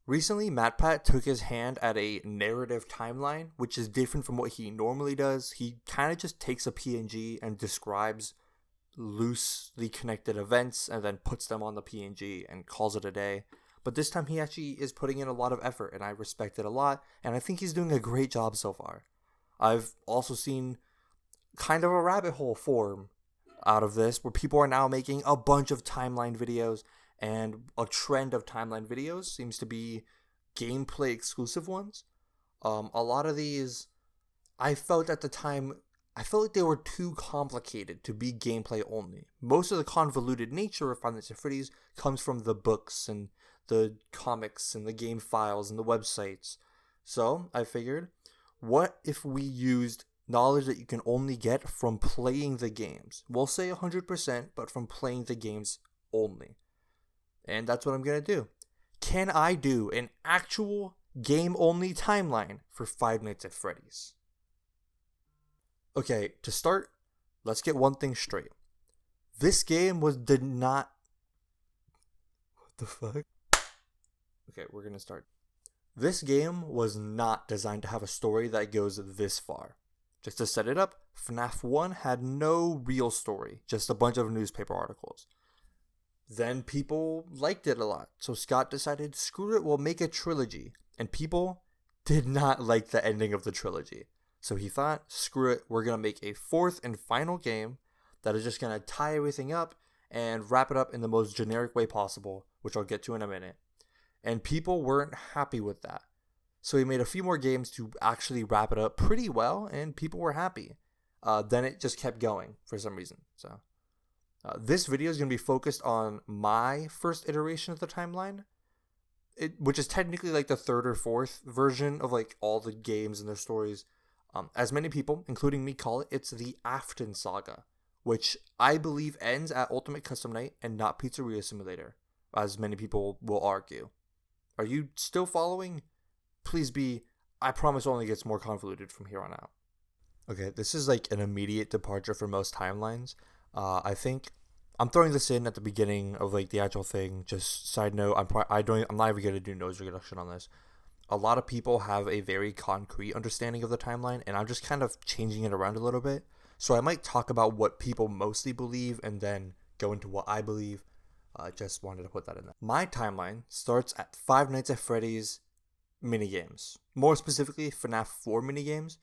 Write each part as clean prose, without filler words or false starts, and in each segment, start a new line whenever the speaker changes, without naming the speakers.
Recently, MatPat took his hand at a narrative timeline, which is different from what he normally does. He kind of just takes a PNG and describes loosely connected events and then puts them on the PNG and calls it a day. But this time he actually is putting in a lot of effort, and I respect it a lot, and I think he's doing a great job so far. I've also seen kind of a rabbit hole form out of this where people are now making a bunch of timeline videos, and a trend of timeline videos seems to be gameplay exclusive ones. A lot of these, I felt at the time, I felt like they were too complicated to be gameplay only. Most of the convoluted nature of Five Nights at Freddy's comes from the books and the comics and the game files and the websites. So I figured, what if we used knowledge that you can only get from playing the games? We'll say 100%, but from playing the games only. And that's what I'm going to do. Can I do an actual game-only timeline for Five Nights at Freddy's? Okay, to start, let's get one thing straight. This game did not... What the fuck? Okay, we're going to start. This game was not designed to have a story that goes this far. Just to set it up, FNaF 1 had no real story, just a bunch of newspaper articles. Then people liked it a lot, so Scott decided, screw it, we'll make a trilogy. And people did not like the ending of the trilogy. So he thought, screw it, we're going to make a fourth and final game that is just going to tie everything up and wrap it up in the most generic way possible, which I'll get to in a minute. And people weren't happy with that. So he made a few more games to actually wrap it up pretty well, and people were happy. Then it just kept going for some reason. So this video is going to be focused on my first iteration of the timeline, which is technically like the third or fourth version of like all the games and their stories. As many people, including me, call it, it's the Afton Saga, which I believe ends at Ultimate Custom Night and not Pizzeria Simulator, as many people will argue. Are you still following? Please be. I promise only gets more convoluted from here on out. Okay, this is like an immediate departure for most timelines. I think I'm throwing this in at the beginning of like the actual thing. Just side note, I'm not even gonna do noise reduction on this. A lot of people have a very concrete understanding of the timeline, and I'm just kind of changing it around a little bit. So I might talk about what people mostly believe and then go into what I believe. Just wanted to put that in there. My timeline starts at Five Nights at Freddy's minigames. More specifically, FNaF 4 minigames.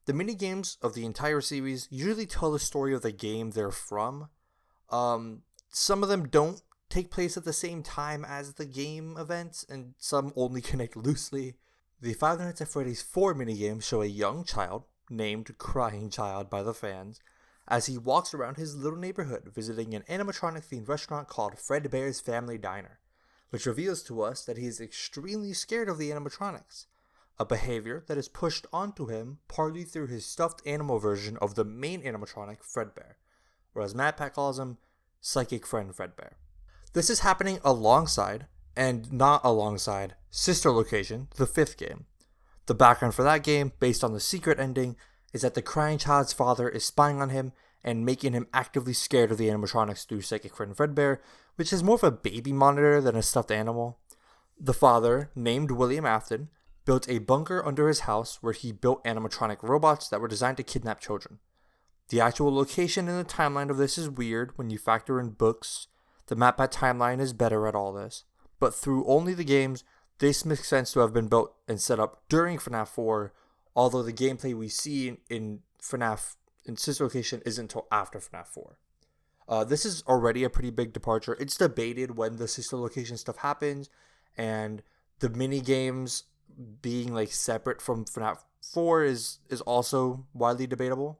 The minigames of the entire series usually tell the story of the game they're from. Some of them don't take place at the same time as the game events, and some only connect loosely. The Five Nights at Freddy's 4 minigames show a young child, named Crying Child by the fans, as he walks around his little neighborhood visiting an animatronic-themed restaurant called Fredbear's Family Diner, which reveals to us that he is extremely scared of the animatronics, a behavior that is pushed onto him partly through his stuffed animal version of the main animatronic, Fredbear, or as MatPat calls him, Psychic Friend Fredbear. This is happening alongside, and not alongside, Sister Location, the 5th game. The background for that game, based on the secret ending, is that the crying child's father is spying on him and making him actively scared of the animatronics through Psychic Friend Fredbear, which is more of a baby monitor than a stuffed animal. The father, named William Afton, built a bunker under his house where he built animatronic robots that were designed to kidnap children. The actual location in the timeline of this is weird when you factor in books. The MatPat timeline is better at all this, but through only the games, this makes sense to have been built and set up during FNaF 4, although the gameplay we see in FNaF in Sister Location isn't until after FNaF 4. This is already a pretty big departure. It's debated when the Sister Location stuff happens, and the mini games being like separate from FNaF 4 is also widely debatable.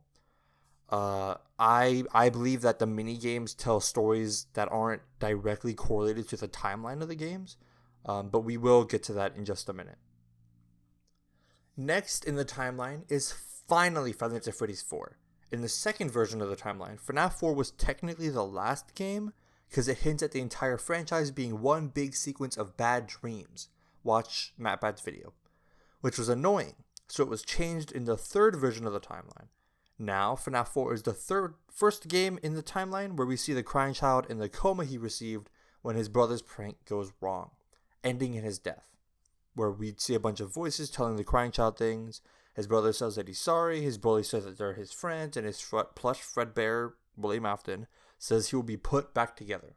I believe that the mini games tell stories that aren't directly correlated to the timeline of the games, but we will get to that in just a minute. Next in the timeline is finally Five Nights at Freddy's 4. In the second version of the timeline, FNaF 4 was technically the last game because it hints at the entire franchise being one big sequence of bad dreams. Watch MatPat's video. Which was annoying, so it was changed in the third version of the timeline. Now, FNaF 4 is the first game in the timeline where we see the crying child in the coma he received when his brother's prank goes wrong, ending in his death. where we'd see a bunch of voices telling the crying child things. His brother says that he's sorry. His bully says that they're his friends, and his plush Fredbear, William Afton, says he will be put back together.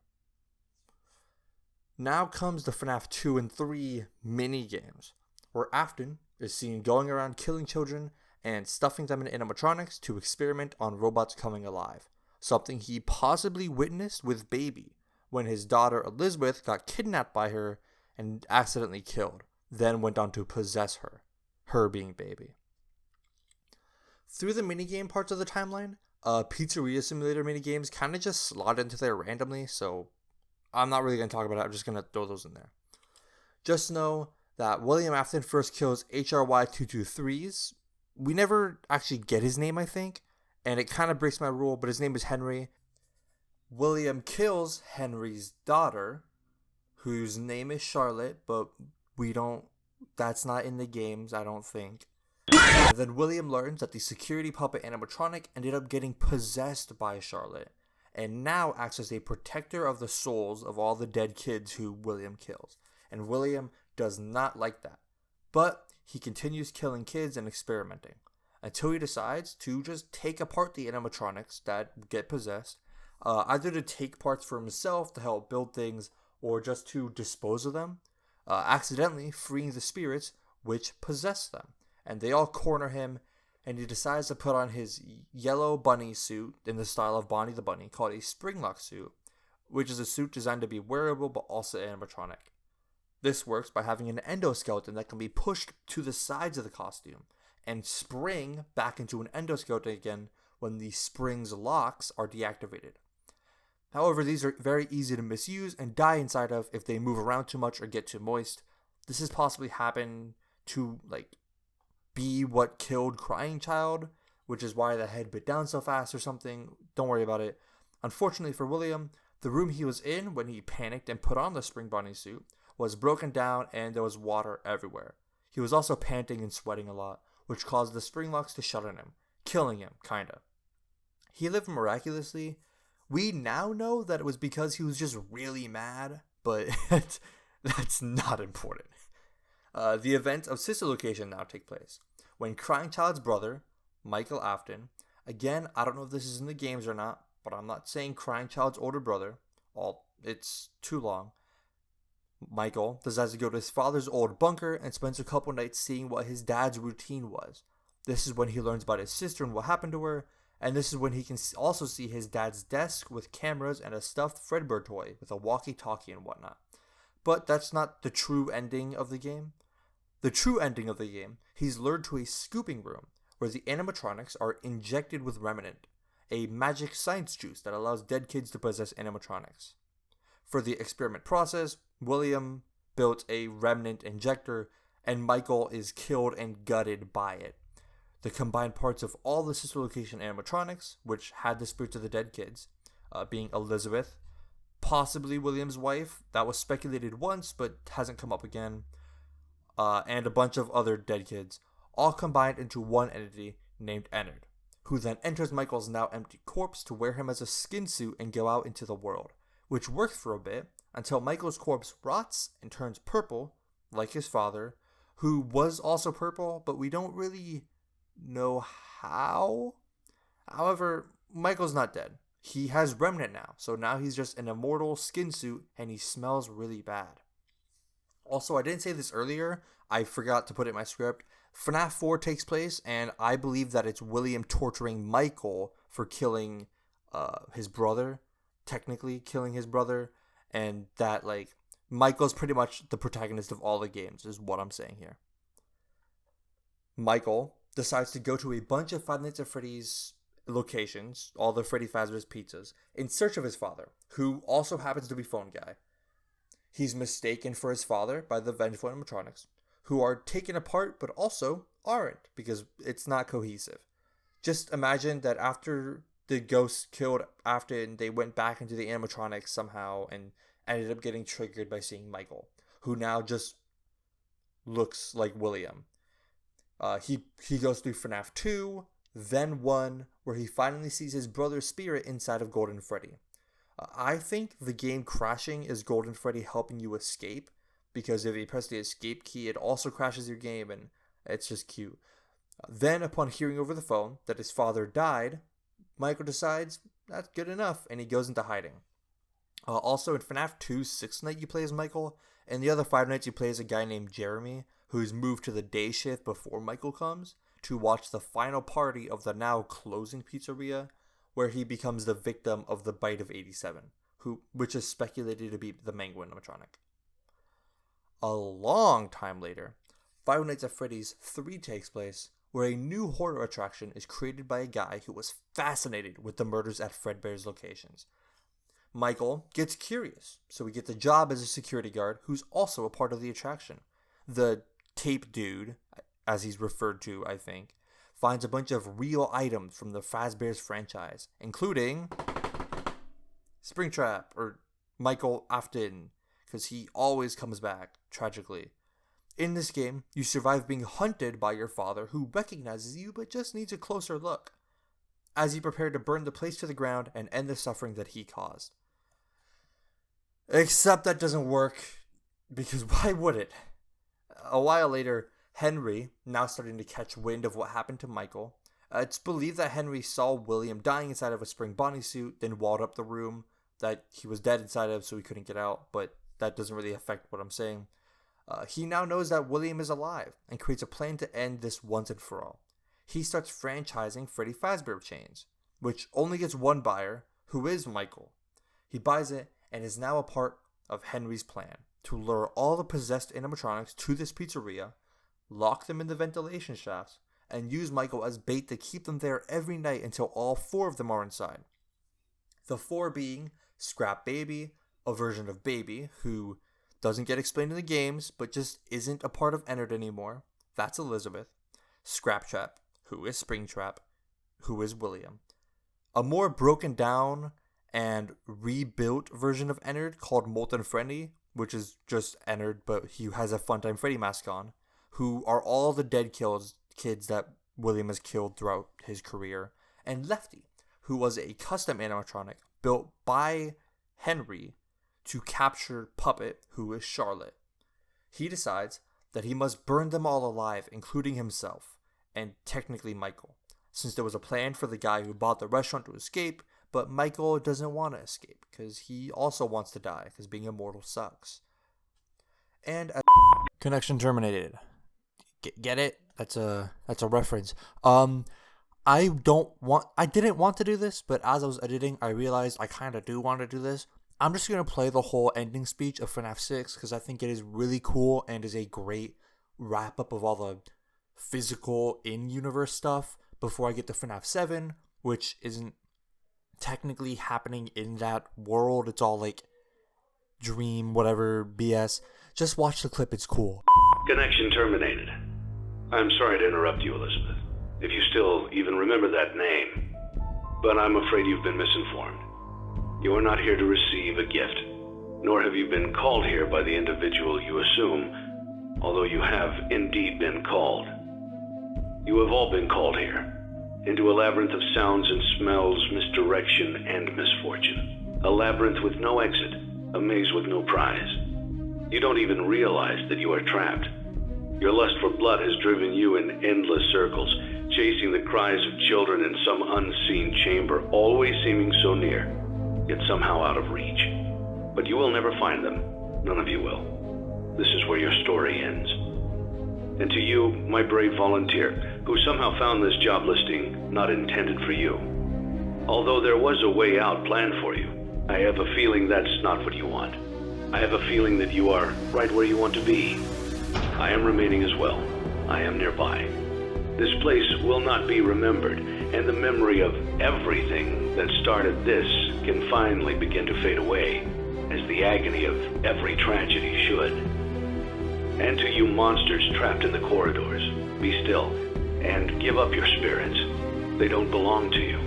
Now comes the FNaF 2 and 3 mini games, where Afton is seen going around killing children and stuffing them in animatronics to experiment on robots coming alive, something he possibly witnessed with Baby when his daughter Elizabeth got kidnapped by her and accidentally killed, then went on to possess her being Baby. Through the minigame parts of the timeline, Pizzeria Simulator minigames kind of just slot into there randomly, so I'm not really going to talk about it. I'm just going to throw those in there. Just know that William Afton first kills HRY223s. We never actually get his name, I think, and it kind of breaks my rule, but his name is Henry. William kills Henry's daughter, whose name is Charlotte, but that's not in the games, I don't think. And then William learns that the security puppet animatronic ended up getting possessed by Charlotte, and now acts as a protector of the souls of all the dead kids who William kills. And William does not like that, but he continues killing kids and experimenting, until he decides to just take apart the animatronics that get possessed, either to take parts for himself to help build things, or just to dispose of them, accidentally freeing the spirits which possess them. And they all corner him, and he decides to put on his yellow bunny suit in the style of Bonnie the Bunny, called a Springlock suit, which is a suit designed to be wearable but also animatronic. This works by having an endoskeleton that can be pushed to the sides of the costume and spring back into an endoskeleton again when the spring's locks are deactivated. However, these are very easy to misuse and die inside of if they move around too much or get too moist. This has possibly happened to be what killed Crying Child, which is why the head bit down so fast or something. Don't worry about it. Unfortunately for William, the room he was in when he panicked and put on the Spring Bunny suit was broken down and there was water everywhere. He was also panting and sweating a lot, which caused the spring locks to shut on him, killing him, kinda. He lived miraculously. We now know that it was because he was just really mad, but that's not important. The events of Sister Location now take place, when Crying Child's brother, Michael Afton, again, I don't know if this is in the games or not, but I'm not saying Crying Child's older brother, it's too long. Michael decides to go to his father's old bunker and spends a couple nights seeing what his dad's routine was. This is when he learns about his sister and what happened to her, and this is when he can also see his dad's desk with cameras and a stuffed Fredbear toy with a walkie-talkie and whatnot. But that's not the true ending of the game. The true ending of the game, he's lured to a scooping room where the animatronics are injected with Remnant, a magic science juice that allows dead kids to possess animatronics. For the experiment process, William built a Remnant injector, and Michael is killed and gutted by it. The combined parts of all the Sister Location animatronics, which had the spirits of the dead kids, being Elizabeth, possibly William's wife, that was speculated once but hasn't come up again, and a bunch of other dead kids, all combined into one entity named Ennard, who then enters Michael's now empty corpse to wear him as a skin suit and go out into the world, which worked for a bit until Michael's corpse rots and turns purple, like his father, who was also purple, but we don't really know how. However, Michael's not dead. He has Remnant now, so now he's just an immortal skin suit and he smells really bad. Also, I didn't say this earlier, I forgot to put it in my script. FNaF 4 takes place, and I believe that it's William torturing Michael for killing his brother, technically killing his brother, and that Michael's pretty much the protagonist of all the games, is what I'm saying here. Michael decides to go to a bunch of Five Nights at Freddy's locations, all the Freddy Fazbear's pizzas, in search of his father, who also happens to be Phone Guy. He's mistaken for his father by the vengeful animatronics, who are taken apart but also aren't, because it's not cohesive. Just imagine that after the ghosts killed Afton, they went back into the animatronics somehow and ended up getting triggered by seeing Michael, who now just looks like William. He goes through FNaF 2, then 1, where he finally sees his brother's spirit inside of Golden Freddy. I think the game crashing is Golden Freddy helping you escape, because if you press the escape key, it also crashes your game, and it's just cute. Then, upon hearing over the phone that his father died, Michael decides that's good enough, and he goes into hiding. Also, in FNaF 2's 6th night, you play as Michael, and the other 5 nights, you play as a guy named Jeremy, who's moved to the day shift before Michael comes to watch the final party of the now closing pizzeria, where he becomes the victim of the bite of 87, which is speculated to be the Mango animatronic. A long time later, Five Nights at Freddy's 3 takes place, where a new horror attraction is created by a guy who was fascinated with the murders at Fredbear's locations. Michael gets curious, so he gets a job as a security guard who's also a part of the attraction. The tape dude, as he's referred to, I think, finds a bunch of real items from the Fazbear's franchise, including Springtrap, or Michael Afton, because he always comes back, tragically. In this game, you survive being hunted by your father, who recognizes you but just needs a closer look, as you prepare to burn the place to the ground and end the suffering that he caused. Except that doesn't work, because why would it? A while later, Henry, now starting to catch wind of what happened to Michael, it's believed that Henry saw William dying inside of a spring bonnie suit, then walled up the room that he was dead inside of so he couldn't get out, but that doesn't really affect what I'm saying. He now knows that William is alive and creates a plan to end this once and for all. He starts franchising Freddy Fazbear chains, which only gets one buyer, who is Michael. He buys it and is now a part of Henry's plan to lure all the possessed animatronics to this pizzeria, lock them in the ventilation shafts, and use Michael as bait to keep them there every night until all 4 of them are inside. The 4 being Scrap Baby, a version of Baby, who doesn't get explained in the games, but just isn't a part of Ennard anymore. That's Elizabeth. Scrap Trap, who is Springtrap, who is William. A more broken down and rebuilt version of Ennard called Molten Freddy, which is just Ennard, but he has a Funtime Freddy mask on, who are all the dead kids that William has killed throughout his career. And Lefty, who was a custom animatronic built by Henry to capture Puppet, who is Charlotte. He decides that he must burn them all alive, including himself, and technically Michael, since there was a plan for the guy who bought the restaurant to escape, but Michael doesn't want to escape, because he also wants to die, because being immortal sucks. And connection terminated. Get it? That's a reference. I didn't want to do this, but as I was editing, I realized I kind of do want to do this. I'm just going to play the whole ending speech of FNaF 6 because I think it is really cool and is a great wrap-up of all the physical in-universe stuff before I get to FNaF 7, which isn't technically happening in that world. It's all like dream, whatever, BS. Just watch the clip. It's cool.
Connection terminated. I'm sorry to interrupt you, Elizabeth, if you still even remember that name, but I'm afraid you've been misinformed. You are not here to receive a gift, nor have you been called here by the individual you assume, although you have indeed been called. You have all been called here, into a labyrinth of sounds and smells, misdirection, and misfortune. A labyrinth with no exit, a maze with no prize. You don't even realize that you are trapped. Your lust for blood has driven you in endless circles, chasing the cries of children in some unseen chamber, always seeming so near, yet somehow out of reach. But you will never find them. None of you will. This is where your story ends. And to you, my brave volunteer, who somehow found this job listing not intended for you. Although there was a way out planned for you, I have a feeling that's not what you want. I have a feeling that you are right where you want to be. I am remaining as well. I am nearby. This place will not be remembered, and the memory of everything that started this can finally begin to fade away, as the agony of every tragedy should. And to you monsters trapped in the corridors, be still, and give up your spirits. They don't belong to you.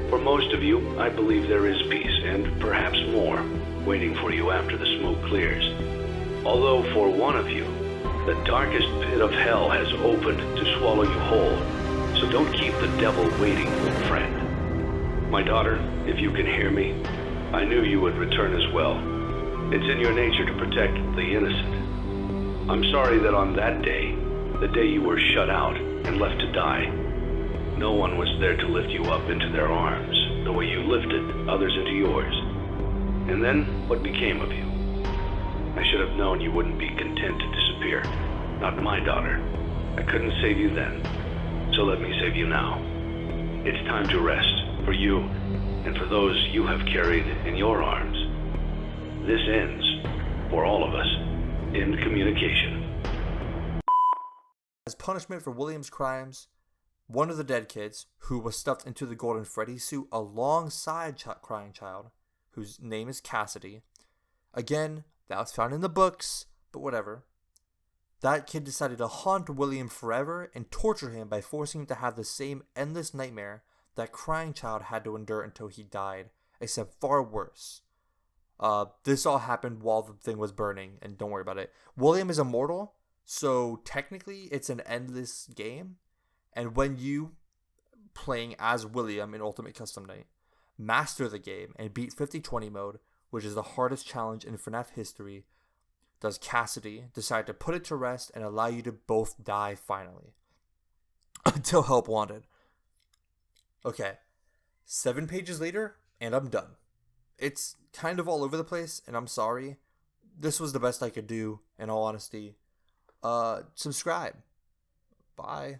For most of you, I believe there is peace, and perhaps more, waiting for you after the smoke clears. Although for one of you, the darkest pit of hell has opened to swallow you whole, so don't keep the devil waiting, friend. My daughter, if you can hear me, I knew you would return as well. It's in your nature to protect the innocent. I'm sorry that on that day, the day you were shut out and left to die, no one was there to lift you up into their arms the way you lifted others into yours. And then, what became of you? I should have known you wouldn't be content to disappear. Not my daughter. I couldn't save you then, so let me save you now. It's time to rest, for you, and for those you have carried in your arms. This ends, for all of us, in communication.
As punishment for William's crimes, one of the dead kids, who was stuffed into the golden Freddy suit alongside Crying Child, whose name is Cassidy. Again, that was found in the books, but whatever. That kid decided to haunt William forever and torture him by forcing him to have the same endless nightmare that Crying Child had to endure until he died, except far worse. This all happened while the thing was burning, and don't worry about it. William is immortal, so technically it's an endless game, and when you, playing as William in Ultimate Custom Night, master the game and beat 50-20 mode, which is the hardest challenge in FNaF history, does Cassidy decide to put it to rest and allow you to both die finally. Until help wanted. Okay, 7 pages later, and I'm done. It's kind of all over the place, and I'm sorry. This was the best I could do, in all honesty. Subscribe. Bye.